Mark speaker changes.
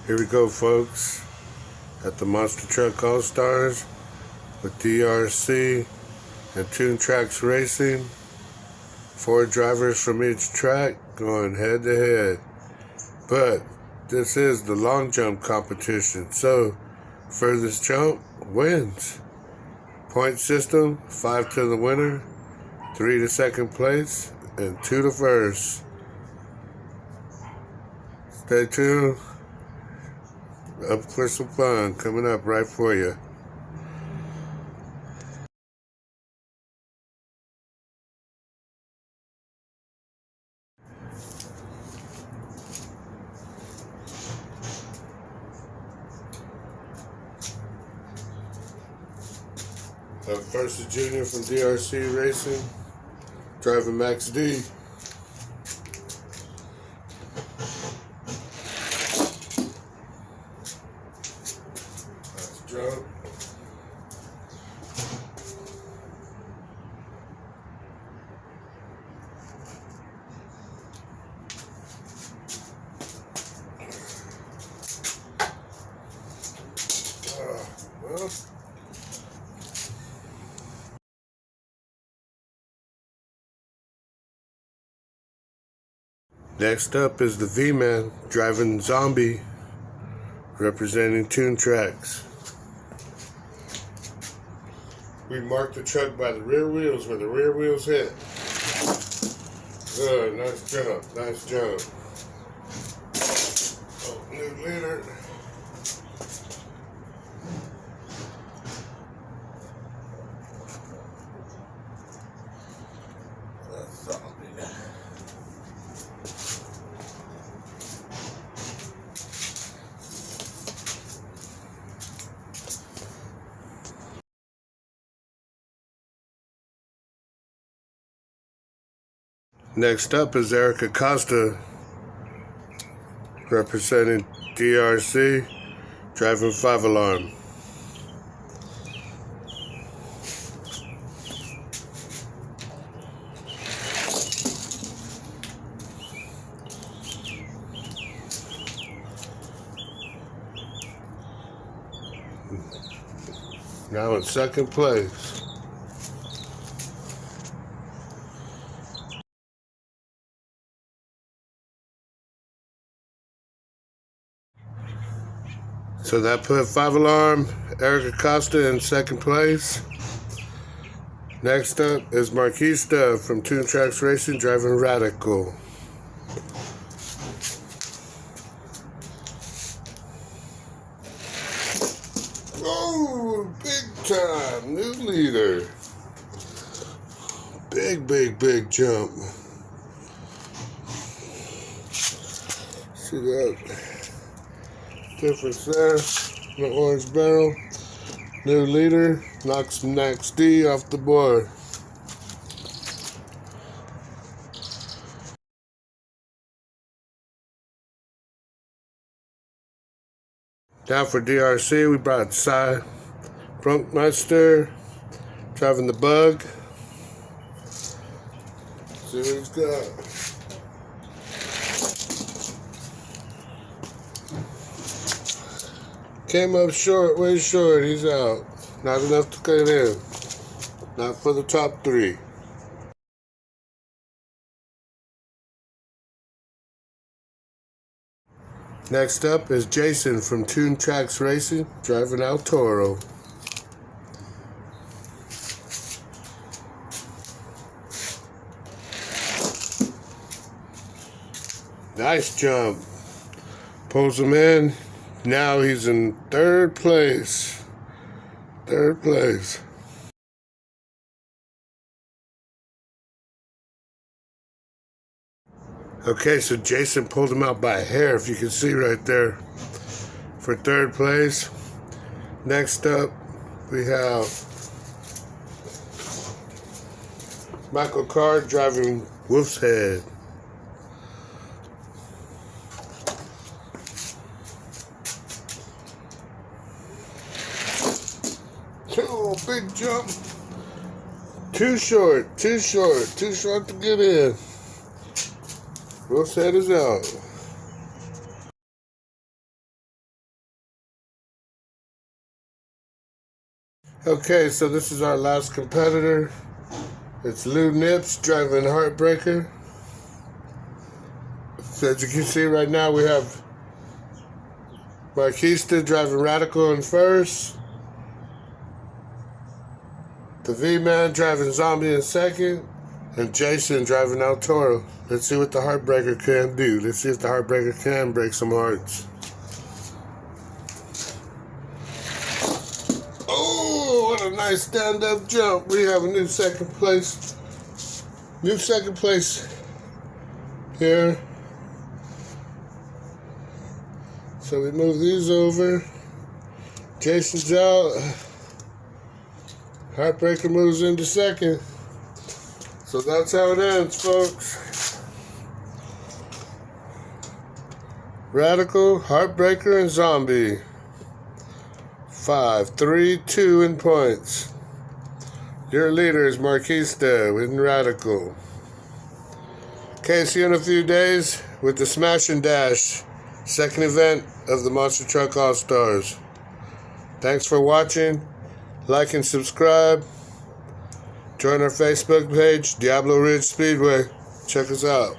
Speaker 1: Here we go, folks, at the Monster Truck All-Stars with DRC and TuneTraxx Racing. 4 drivers from each track going head to head. But this is the long jump competition, so furthest jump wins. Point system, 5 to the winner, 3 to second place, and 2 to first. Stay tuned. Up for some fun coming up right for you. First is Junior from DRC Racing, driving Max D. That's jump. Well. Next up is the V-Man driving Zombie, representing TuneTraxx. We marked the truck by the rear wheels where the rear wheels hit. Good, nice jump, nice jump. Oh, new leader. That's Zombie. Next up is Eric Acosta, representing DRC, driving 5 alarm. Now in second place. So that put 5 alarm, Eric Acosta in second place. Next up is Marquista from TuneTraxx Racing, driving Radical. Oh, big time, new leader. Big jump. See that difference there? The orange barrel. New leader knocks Max D off the board. Now for DRC, we brought Cy Prunkmeister driving the Bug. See what he's got. Came up short, way short, he's out. Not enough to get in. Not for the top 3. Next up is Jason from TuneTraxx Racing, driving El Toro. Nice jump. Pulls him in. Now he's in third place. Third place. Okay, so Jason pulled him out by a hair, if you can see right there, for third place. Next up, we have Michael Card driving Wolf's Head. Oh, big jump. Too short to get in. Wolf's Head is out. Okay, so this is our last competitor. It's Lou Nips driving Heartbreaker. So as you can see right now, we have Marquista driving Radical in first. The V-Man driving Zombie in second. And Jason driving El Toro. Let's see what the Heartbreaker can do. Let's see if the Heartbreaker can break some hearts. Oh, what a nice stand-up jump. We have a new second place. New second place here. So we move these over. Jason's out. Heartbreaker moves into second. So that's how it ends, folks. Radical, Heartbreaker, and Zombie. 5-3-2 in points. Your leader is Marquista with Radical. Okay, see you in a few days with the Smash and Dash, second event of the Monster Truck All-Stars. Thanks for watching. Like and subscribe. Join our Facebook page, Diablo Ridge Speedway. Check us out.